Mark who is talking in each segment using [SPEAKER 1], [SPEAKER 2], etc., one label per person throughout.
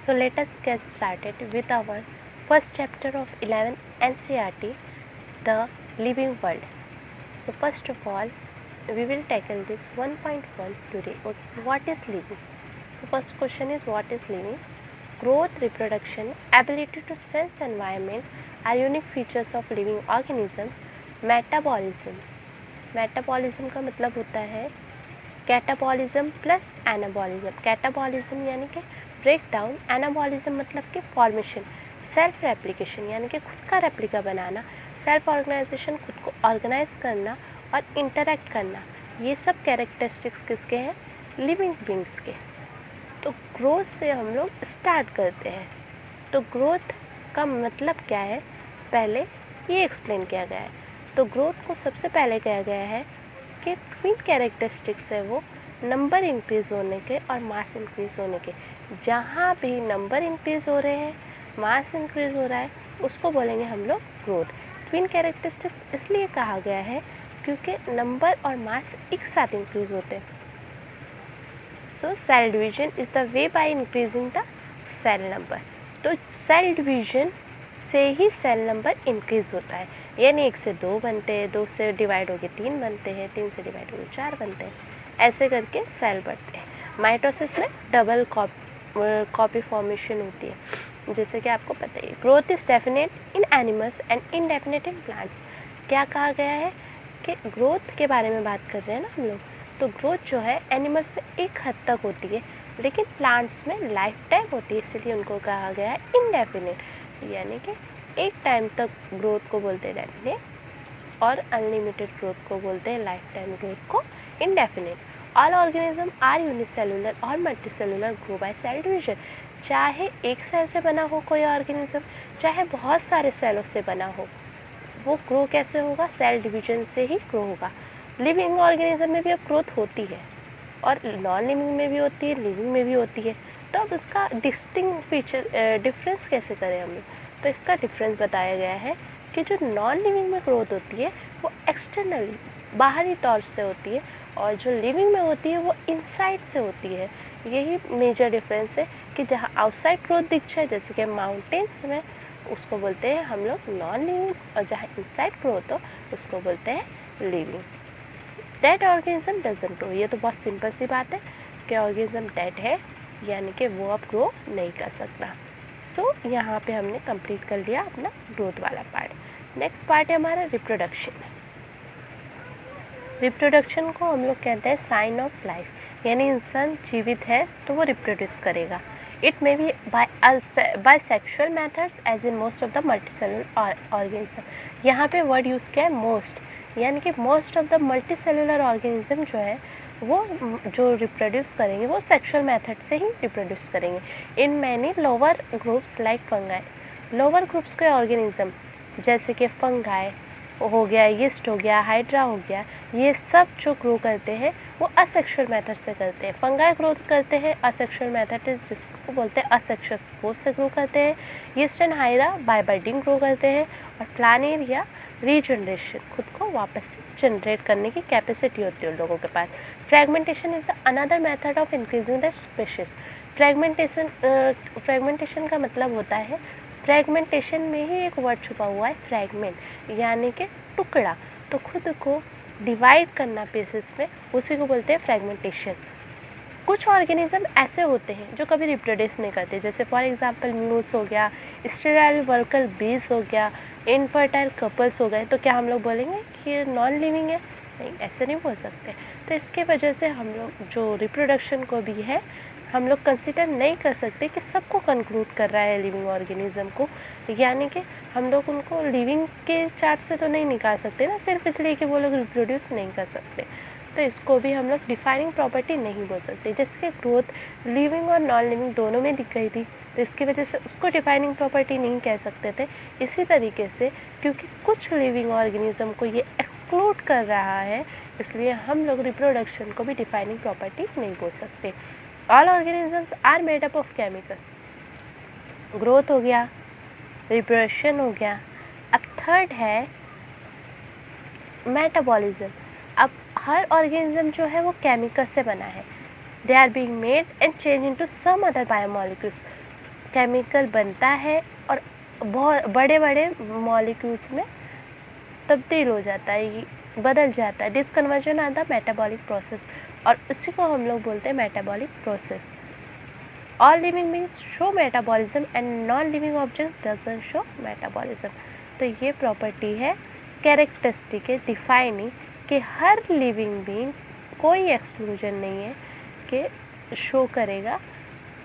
[SPEAKER 1] So let us get started with our first chapter of 11 NCERT, the living world. So first of all, we will tackle this 1.1 today. What is living? So first question is, what is living? Growth, reproduction, ability to sense environment are unique features of living organism. Metabolism. Metabolism का मतलब होता है catabolism plus anabolism. Catabolism यानी कि break down, anabolism मतलब कि formation, self replication यानी कि खुद का रेप्लिका बनाना, सेल्फ ऑर्गेनाइजेशन खुद को ऑर्गेनाइज करना और इंटरेक्ट करना. ये सब कैरेक्टरिस्टिक्स किसके हैं? लिविंग बींग्स के. तो ग्रोथ से हम लोग स्टार्ट करते हैं. तो ग्रोथ का मतलब क्या है पहले ये एक्सप्लेन किया गया है. तो ग्रोथ को सबसे पहले कहा गया है कि ट्विन कैरेक्टरिस्टिक्स है वो नंबर इंक्रीज होने के और मास इंक्रीज होने के. जहाँ भी नंबर इंक्रीज हो रहे हैं, मास इंक्रीज हो रहा है, उसको बोलेंगे हम लोग ग्रोथ. ट्विन कैरेक्टरिस्टिक्स इसलिए कहा गया है क्योंकि नंबर और मास एक साथ इंक्रीज होते हैं. So cell division is the way by increasing the cell number. तो सेल डिवीजन से ही सेल नंबर इंक्रीज होता है. यानी 1 से 2 बनते हैं, 2 से डिवाइड होकर 3 बनते हैं, 3 से डिवाइड होकर 4 बनते हैं. ऐसे करके सेल बढ़ते हैं. माइटोसिस में डबल कॉपी फॉर्मेशन होती है, जैसे कि आपको पता है. Growth is definite in animals and indefinite in plants. क्या कहा गया है कि ग्रोथ के बारे में बात कर रहे हैं ना हम लोग. तो ग्रोथ जो है एनिमल्स में एक हद तक होती है, लेकिन प्लांट्स में लाइफ टाइम होती है, इसलिए उनको कहा गया है इनडेफिनेट. यानी कि एक टाइम तक ग्रोथ को बोलते हैं डेफिनेट और अनलिमिटेड ग्रोथ को बोलते हैं, लाइफ टाइम ग्रोथ को indefinite. All organism are unicellular और multicellular grow by cell division. चाहे एक सेल से बना हो कोई ऑर्गेनिज्म, चाहे बहुत सारे सेलों से बना हो, वो ग्रो कैसे होगा? सेल डिवीजन से ही ग्रो होगा. लिविंग ऑर्गेनिज्म में भी अब ग्रोथ होती है और नॉन लिविंग में भी होती है, लिविंग में भी होती है. तो अब इसका डिस्टिंग फीचर डिफरेंस कैसे करें हम लोग? तो इसका डिफरेंस बताया गया है कि जो नॉन लिविंग में ग्रोथ होती है वो एक्सटर्नली बाहरी तौर से होती है, और जो लिविंग में होती है वो इनसाइड से होती है. यही मेजर डिफरेंस है कि जहाँ आउटसाइड ग्रोथ दिख जाए, जैसे कि माउंटेन्स में, उसको बोलते हैं हम लोग नॉन लिविंग, और जहाँ इनसाइड ग्रोथ हो उसको बोलते हैं living. Dead organism doesn't grow. ये तो बहुत सिंपल सी बात है कि ऑर्गेनिज्म डेड है, यानी कि वो अब ग्रो नहीं कर सकता. सो यहाँ पे हमने कंप्लीट कर लिया अपना ग्रोथ वाला पार्ट. नेक्स्ट पार्ट है हमारा रिप्रोडक्शन. रिप्रोडक्शन को हम लोग कहते हैं साइन ऑफ लाइफ. यानी इंसान जीवित है तो वो रिप्रोड्यूस करेगा. It may be by sexual methods as in most of the multicellular organism. यहाँ पे वर्ड यूज़ किया है मोस्ट, यानी कि most of the multicellular organism जो है वो जो रिप्रोड्यूस करेंगे वो सेक्शुअल मेथड से ही रिप्रोड्यूस करेंगे. In many lower groups like fungi. Lower groups के ऑर्गेनिज्म जैसे कि फंगाई हो गया, यीस्ट हो गया, हाइड्रा हो गया, ये सब जो ग्रो करते हैं वो असेक्शुअल मेथड से करते हैं. फंगाई ग्रोथ करते हैं असेक्शुअल मेथड जिसको बोलते हैं असेक्शुअल स्पोर्स से ग्रो करते हैं. Yeast and hydra by budding grow करते हैं. और प्लानेरिया रीजनरेशन, खुद को वापस से जनरेट करने की कैपेसिटी होती है उन लोगों के पास. Fragmentation is the another method of increasing the species. Fragmentation का मतलब होता है, फ्रेगमेंटेशन में ही एक वर्ड छुपा हुआ है फ्रैगमेंट, यानी कि टुकड़ा. तो खुद को डिवाइड करना पीसेस में, उसी को बोलते हैं फ्रेगमेंटेशन. कुछ ऑर्गेनिज्म ऐसे होते हैं जो कभी रिप्रोड्यूस नहीं करते, जैसे फॉर एग्जांपल म्यूस हो गया, स्टेराइल वर्कल बीज हो गया, इनफर्टाइल कपल्स हो गए. तो क्या हम लोग बोलेंगे कि ये नॉन लिविंग है? नहीं, ऐसे नहीं बोल सकते. तो इसके वजह से हम लोग जो रिप्रोडक्शन को भी है हम लोग कंसिडर नहीं कर सकते कि सबको कंक्लूड कर रहा है लिविंग ऑर्गेनिज्म को. यानी कि हम लोग उनको लिविंग के चार्ट से तो नहीं निकाल सकते ना, सिर्फ इसलिए कि वो लोग रिप्रोड्यूस नहीं कर सकते. तो इसको भी हम लोग डिफाइनिंग प्रॉपर्टी नहीं बोल सकते. जैसे कि ग्रोथ लिविंग और नॉन लिविंग दोनों में दिख गई थी, तो इसकी वजह से उसको डिफाइनिंग प्रॉपर्टी नहीं कह सकते थे. इसी तरीके से क्योंकि कुछ लिविंग ऑर्गेनिज्म को ये एक्सक्लूड कर रहा है, इसलिए हम लोग रिप्रोडक्शन को भी डिफाइनिंग प्रॉपर्टी नहीं बोल सकते. All organisms are made up of chemical. Growth हो गया, रिप्रोडक्शन हो गया. अब थर्ड है मेटाबॉलिज्म. अब हर ऑर्गेनिज्म जो है वो केमिकल से बना है. They are being made and change into some other biomolecules. Chemical बनता है और बहुत बड़े बड़े मॉलिक्यूल्स में तब्दील हो जाता है, ये बदल जाता है। This conversion are the metabolic process, और इसी को हम लोग बोलते हैं metabolic process. All living beings show metabolism and non living objects doesn't show metabolism. तो ये प्रॉपर्टी है, कैरेक्टरिस्टिक है डिफाइनिंग कि हर लिविंग बींग, कोई एक्सक्लूजन नहीं है कि शो करेगा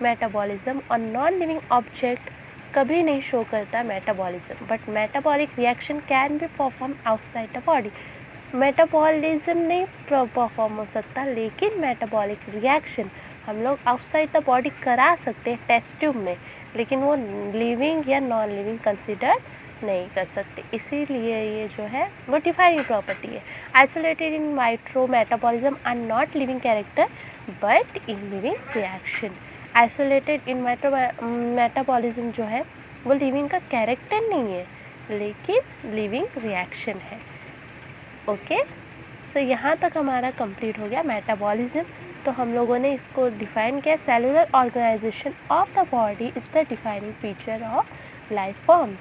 [SPEAKER 1] मेटाबॉलिज्म, और नॉन लिविंग ऑब्जेक्ट कभी नहीं शो करता metabolism. But metabolic reaction can be perform outside the body. Metabolism नहीं परफॉर्म हो सकता, लेकिन मेटाबॉलिक रिएक्शन हम लोग आउटसाइड द बॉडी करा सकते हैं टेस्ट ट्यूब में, लेकिन वो लिविंग या नॉन लिविंग कंसिडर नहीं कर सकते। इसीलिए ये जो है वो डिफाइनिंग प्रॉपर्टी है। Isolated in vitro metabolism are not living character but in living reaction. Isolated in metabolism जो है वो लिविंग का कैरेक्टर नहीं है, लेकिन लिविंग रिएक्शन है। ओके, सो यहाँ तक हमारा कंप्लीट हो गया मेटाबॉलिज्म। तो हम लोगों ने इसको डिफाइन किया, cellular organisation of the body is the defining feature of life forms.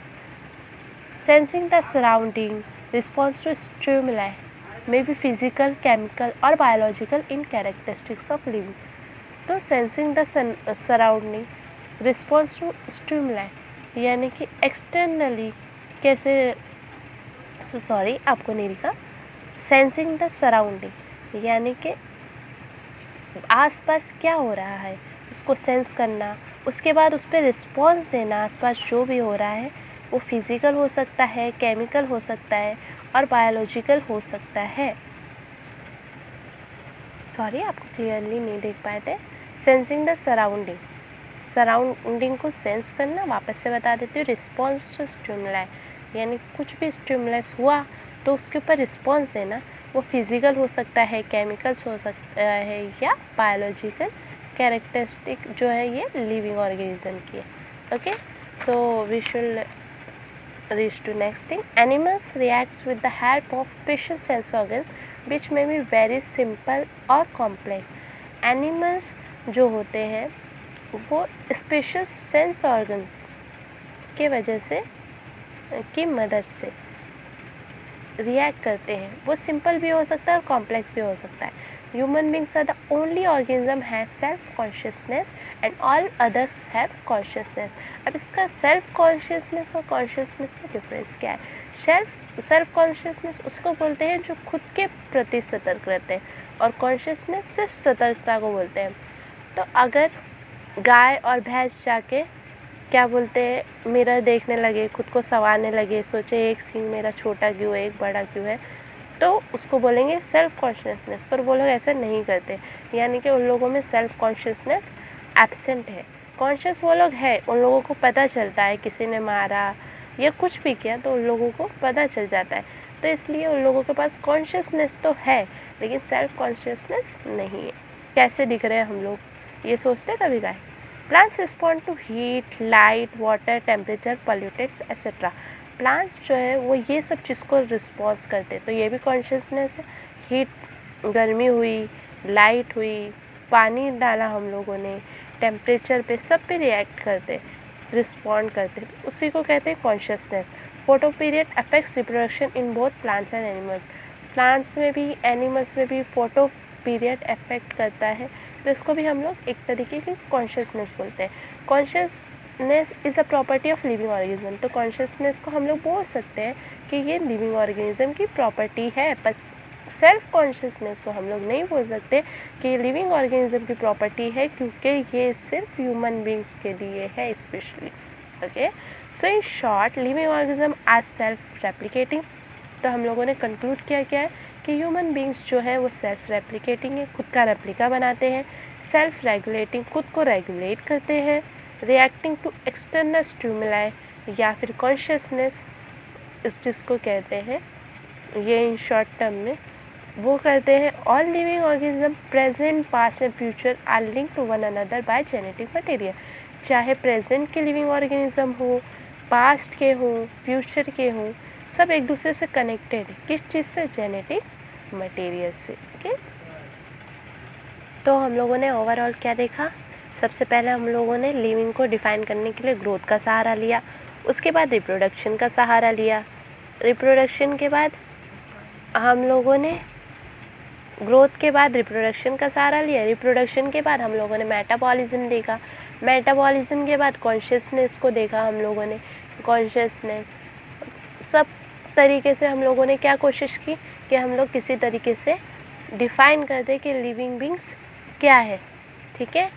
[SPEAKER 1] Sensing the surrounding, response to stimuli may be physical, chemical और biological in characteristics of living. तो sensing the surrounding, response to stimuli यानी कि externally कैसे, sorry आपको नहीं लिखा, sensing the surrounding यानी कि आसपास क्या हो रहा है उसको सेंस करना, उसके बाद उस पर रिस्पॉन्स देना। आसपास जो भी हो रहा है वो फिज़िकल हो सकता है, केमिकल हो सकता है और बायोलॉजिकल हो सकता है। सॉरी आपको क्लियरली नहीं देख पाए थे। सेंसिंग द सराउंडिंग, सराउंडिंग को सेंस करना। वापस से बता देती हूँ, रिस्पॉन्स टू स्टिमुलाई यानी कुछ भी स्टिमुलस हुआ तो उसके ऊपर रिस्पॉन्स देना। वो फिज़िकल हो सकता है, केमिकल्स हो सकता है या बायोलॉजिकल कैरेक्टरिस्टिक जो है ये लिविंग ऑर्गेनिज्म की है। Okay, so we should reach to next thing. Animals reacts with the help of special sense organs which may be very simple और कॉम्प्लेक्स। एनिमल्स जो होते हैं वो स्पेशल सेंस ऑर्गन्स के वजह से की मदद से रिएक्ट करते हैं। वो सिंपल भी हो सकता है और कॉम्प्लेक्स भी हो सकता है। Human beings are the only organism has self consciousness and all others have consciousness. अब इसका सेल्फ कॉन्शियसनेस और कॉन्शियसनेस का डिफरेंस क्या है? सेल्फ कॉन्शियसनेस उसको बोलते हैं जो खुद के प्रति सतर्क रहते हैं, और कॉन्शियसनेस सिर्फ सतर्कता को बोलते हैं। तो अगर गाय और भैंस जाके क्या बोलते हैं, मिरर देखने लगे, खुद को संवारने लगे, सोचे एक सींग मेरा छोटा क्यों है, एक बड़ा क्यों है, तो उसको बोलेंगे सेल्फ कॉन्शियसनेस। पर वो लोग ऐसा नहीं करते, यानी कि उन लोगों में सेल्फ कॉन्शियसनेस एब्सेंट है। कॉन्शियस वो लोग है, उन लोगों को पता चलता है किसी ने मारा या कुछ भी किया तो उन लोगों को पता चल जाता है। तो इसलिए उन लोगों के पास कॉन्शियसनेस तो है लेकिन सेल्फ कॉन्शियसनेस नहीं है। कैसे दिख रहे हैं हम लोग, ये सोचते कभी गाय। Plants respond to heat, light, water, temperature, pollutants etcetera. Plants जो है वो ये सब चीज़ को रिस्पॉन्स करते हैं, तो ये भी कॉन्शियसनेस है। हीट, गर्मी हुई, लाइट हुई, पानी डाला हम लोगों ने, टेम्परेचर पे, सब पे रिएक्ट करते, रिस्पॉन्ड करते, उसी को कहते हैं consciousness. Photo period affects reproduction in both plants and animals. Plants में भी एनिमल्स में भी फोटो पीरियड अफेक्ट करता है, तो इसको भी हम लोग एक तरीके की कॉन्शियसनेस बोलते हैं। Consciousness is a property of living organism. तो कॉन्शियसनेस को हम लोग बोल सकते हैं कि ये लिविंग ऑर्गेनिज्म की प्रॉपर्टी है, पर सेल्फ कॉन्शियसनेस को हम लोग नहीं बोल सकते कि लिविंग ऑर्गेनिज्म की प्रॉपर्टी है, क्योंकि ये सिर्फ ह्यूमन बींग्स के लिए है specially. Okay, so in short living organism are self replicating. तो हम लोगों ने कंक्लूड किया क्या है कि ह्यूमन बींग्स जो है वो सेल्फ रेप्लिकेटिंग है, खुद का रेप्लिका बनाते हैं। सेल्फ रेगुलेटिंग, खुद को रेगुलेट करते हैं। रिएक्टिंग टू एक्सटर्नल स्टिमुलाई या फिर कॉन्शियसनेस इस चीज़ को कहते हैं, ये इन शॉर्ट टर्म में वो करते हैं। All living organism present, past and future are link to one another by genetic material. चाहे प्रेजेंट के लिविंग ऑर्गेनिज्म हो, पास्ट के हों, फ्यूचर के हों, सब एक दूसरे से कनेक्टेड है। किस चीज़ से? जेनेटिक मटेरियल से। ओके, तो हम लोगों ने ओवरऑल क्या देखा? सबसे पहले हम लोगों ने लिविंग को डिफाइन करने के लिए ग्रोथ का सहारा लिया, उसके बाद रिप्रोडक्शन का सहारा लिया, रिप्रोडक्शन के बाद हम लोगों ने ग्रोथ के बाद रिप्रोडक्शन का सहारा लिया, रिप्रोडक्शन के बाद हम लोगों ने मेटाबॉलिज्म देखा, मेटाबॉलिज्म के बाद कॉन्शियसनेस को देखा हम लोगों ने, कॉन्शियसनेस सब तरीके से हम लोगों ने क्या कोशिश की कि हम लोग किसी तरीके से डिफाइन कर दें कि लिविंग बींग्स क्या है। ठीक है,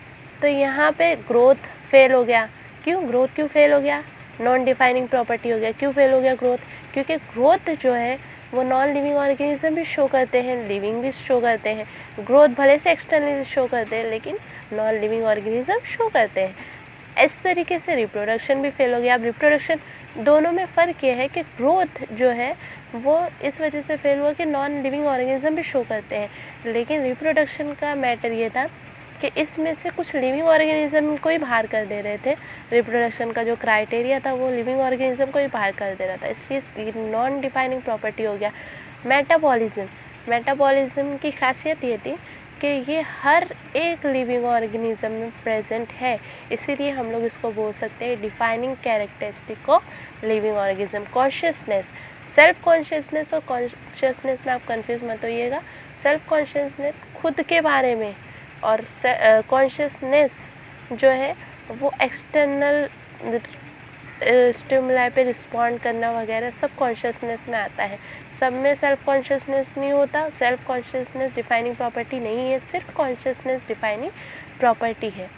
[SPEAKER 1] तो यहाँ पे ग्रोथ फेल हो गया। क्यों ग्रोथ क्यों फेल हो गया? नॉन डिफाइनिंग प्रॉपर्टी हो गया। क्यों फेल हो गया ग्रोथ? क्योंकि ग्रोथ जो है वो नॉन लिविंग ऑर्गेनिज्म भी शो करते हैं, लिविंग भी शो करते हैं। ग्रोथ भले से एक्सटर्नली शो करते हैं लेकिन नॉन लिविंग ऑर्गेनिज्म शो करते हैं। इस तरीके से रिप्रोडक्शन भी फेल हो गया। अब रिप्रोडक्शन दोनों में फ़र्क ये है कि ग्रोथ जो है वो इस वजह से फेल हुआ कि नॉन लिविंग ऑर्गेनिज्म भी शो करते हैं, लेकिन रिप्रोडक्शन का मैटर ये था कि इसमें से कुछ लिविंग ऑर्गेनिज्म को ही बाहर कर दे रहे थे। रिप्रोडक्शन का जो क्राइटेरिया था वो लिविंग ऑर्गेनिज्म को ही बाहर कर दे रहा था, इसलिए नॉन डिफाइनिंग प्रॉपर्टी हो गया। मेटाबॉलिज्म, मेटाबॉलिज्म की खासियत ये थी कि ये हर एक लिविंग ऑर्गेनिज्म में प्रेजेंट है, इसीलिए हम लोग इसको बोल सकते हैं defining characteristic of living organism. Consciousness, self consciousness और कॉन्शियसनेस में आप कंफ्यूज मत होइएगा। सेल्फ कॉन्शियसनेस खुद के बारे में और कॉन्शियसनेस जो है वो एक्सटर्नल स्टिमुलाई पे रिस्पॉन्ड करना वगैरह सब कॉन्शियसनेस में आता है। सब में सेल्फ कॉन्शियसनेस नहीं होता। सेल्फ कॉन्शियसनेस डिफाइनिंग प्रॉपर्टी नहीं है, सिर्फ कॉन्शियसनेस डिफाइनिंग प्रॉपर्टी है।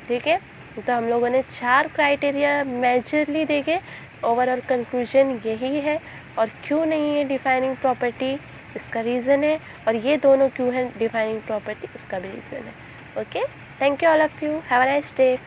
[SPEAKER 1] ठीक है, तो हम लोगों ने 4 क्राइटेरिया मेजरली देखे। ओवरऑल कंक्लूजन यही है। और क्यों नहीं है डिफाइनिंग प्रॉपर्टी, इसका रीज़न है, और ये दोनों क्यों है डिफाइनिंग प्रॉपर्टी, उसका भी रीज़न है। Okay, thank you all of you, have a nice day.